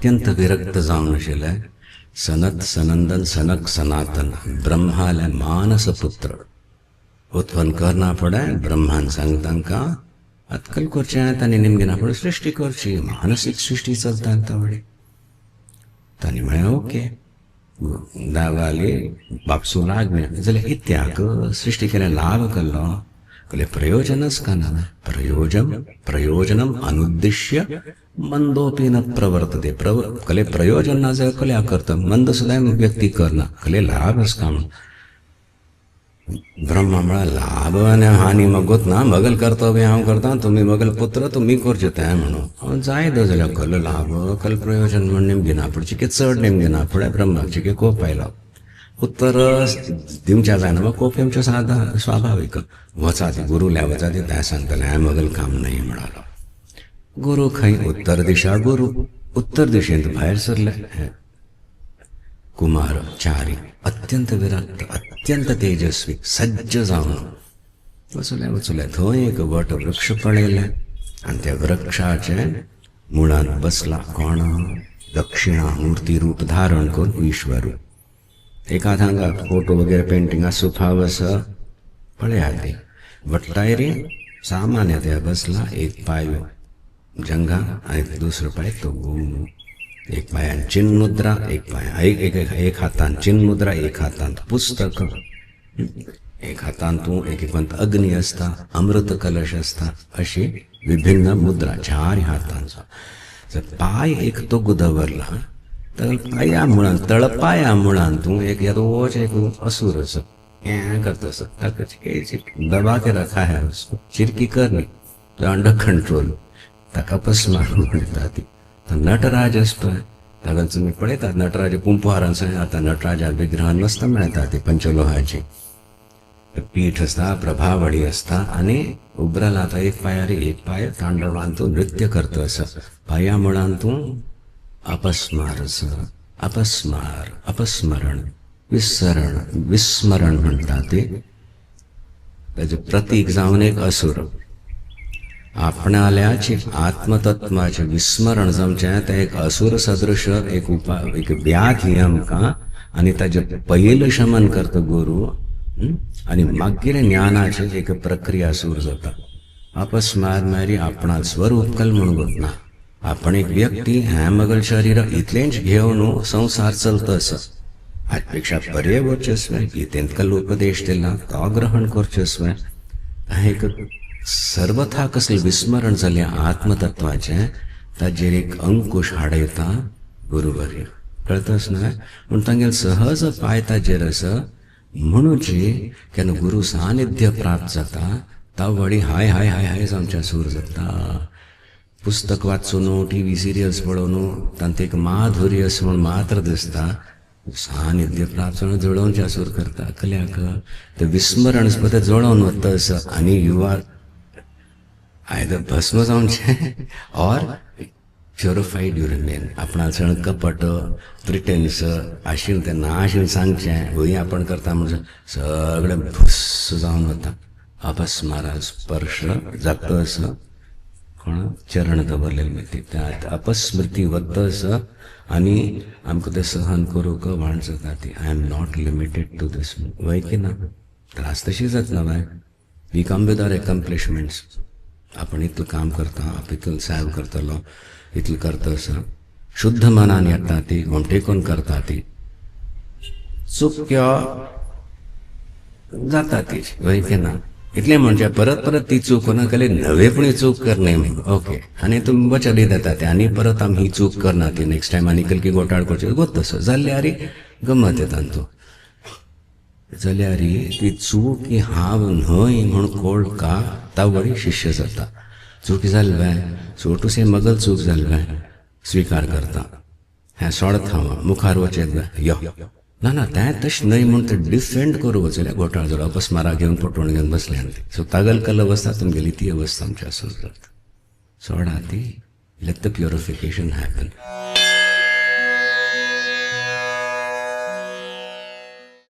अत्यंत विरक्त जावन आशिल्ले. सनत सनंदन सनक सनातन ब्रह्माले मानस पुत्र उत्पन्न करना पड़े. ब्रह्मान सांग तांकां अतकल करचें तांणी निमगे ना पडे सृश्टी करची. मानसीक सृश्टी चलता तावडी तांणी म्हळें ओके. दावाली बापसून आज्ञा जाल्यार इत्याक सृश्टी केलें लाभ केल्लो कले प्रयोजनच काना. प्रयोजनम अनुद्दिश्य मंदोपी न प्रवर्तते. कले प्रयोजन ना जाय कल्या करता. मंद सुद्दां व्यक्ती करना कले लाभच काम. ब्रह्मा म्हणा लाभ आनी हानी मगोत ना. मगल कर्तव्य हांव करता तुमी मगल पुत्र तुमी करचे तें म्हणून जायत जाल्यार कल लाभ कल प्रयोजन म्हण नेमगे ना पडचे की चड नेमगे ना पडे. ब्रह्माचे की कोप आयलो. उत्तर दिवच्या जायना मग कोप आमचे साधा स्वाभाविक. वचा ती गुरुल्या वचा ती त्या सांगतले हांवें मगल काम नाही म्हणालो. गुरु खंय उत्तर दिशा. गुरु उत्तर दिशेंत भायर सरले. कुमार चारी अत्यंत विरक्त अत्यंत तेजस्वी सज्ज जावन वचले थंय एक वट वृक्ष पळयले आनी त्या वृक्षाचे मुळांत बसला कोण. दक्षिणामूर्ती रूप धारण करून ईश्वर. एका हांगा फोटो वगैरे पेंटिंगा सुफावस पळया ती वट्टायरी सामान्य त्या बसला. एक पाय जंगा आनी दुसरो पाय तो गुम. एक पायान चिन्ह मुद्रा एक पाय एक हातान चिन्ह मुद्रा एक हातान पुस्तक. एक हातान तूं एक अग्नी असता अमृत कलश असता अशी विभिन्न मुद्रा चार हातांचो. जर पाय एक तो गुदवरला तळपाया मुळान तळपाया मुळान तूं एक येदोच एक असुर असो हें करता दबा के रखा है उसको चिरकी करनी अंडर कंट्रोल ताका पस्मार म्हणटा ती. नटराज असतो ताका तुमी पळयतात नटराज कुंपहारांचो आतां नटराजा विग्रहान मस्त मेळटा ती पंचलोहाची. पीठ असता प्रभावळी असता आनी उबरला आतां एक पायार एक पाय तांडवान तूं नृत्य करता असो. पाया मुळान तूं अपस्मार अपस्मार अपस्मरण विस्मरण म्हणटा ते. ताजें प्रतीक जावन एक असुर. आपणाल्याचे आत्मतत्वाचे विस्मरण जमचें तें एक असुर सदृश एक एक व्याधी आमकां आनी ताजें पयलें शमन करता गुरू. आनी मागीर ज्ञानाची एक प्रक्रिया सुरू जाता. अपस्मार म्हळ्यार आपणा स्वरूप कल म्हणून वतना. आपण एक व्यक्ती हें मगल शरीर इतलेंच घेवन संसार चलता असो. हाचे पर्याय वर्चस्व गीतेंत कल उपदेश दिला तो ग्रहण करचस्व. एक सर्वथा कसलें विस्मरण जालें आत्मतत्वाचें ताजेर एक अंकुश हाडयता गुरुवर्य. कळताच न्हय पूण तांगेले सहज पाय ताजेर आसा म्हणूची केन्ना गुरू सानिध्य प्राप्त जाता तावडी हाय हाय हाय हाय जावचें सूर जाता. पुस्तक वाचून टीव्ही सिरियल्स पळोवन तांत एक माधुर्य अशें म्हूण मात्र दिसता. सानिध्य प्राप्त जावन जुळोवचें सूर करता. कल्याक तें विस्मरण सुद्दां जुळोवन वता असो. आनी यू आर आयदर भस्म जावचें और प्युरिफाईड यू रिमेन. आपणाचें कपट प्रिटेन्स आशिल्लें तें ना आशिल्लें सांगचें हय आपण करता म्हणजे सगळें भुस्स जावन वता. अपस्मारा स्पर्श जाता असो. कोण चरण दवरलेले ती त्या अपस्मृती वता असो. आनी आमकां तें सहन करूंक वाण जाता ती. I am not limited to these. वय की ना त्रास तशी जातना बाय. We come with our accomplishments. आपण इतलें काम करता आप इतलें सेव करतलो इतलें करता असो. शुद्ध मनान येता ती घोमटेकून करता ती. चुक्यो जाता ती वय की ना. इतलें म्हणजे परत परत ती चूक कोणा केली नवेपणी चूक करणे म्हणून ओके. आनी तुमी वचडी देता ते आनी परत आमी ही चूक करना ती नेक्स्ट टायम आनी कलकी घोटाळ करचे गोत तसो जाल्यार गमत येता तो. जाल्यार ती चूक ही हांव न्हय म्हूण कळका तावडी शिष्य जाता. चूक जाली बाय सोटूसे मगल चूक जाली बाय स्विकार करता. हें सोडत हांव मुखार वचत बाय यो ना ना तें तशें न्हय म्हूण तें डिफेंड करूं वचले घोटाळ जालो अपस्मारा घेवन पटोवन घेवन बसले आनी सो तागल कल अवस्था तुमगेली ती अवस्था आमची आसूं जाता. सोडा ती लेट द प्युरिफिकेशन हॅपन.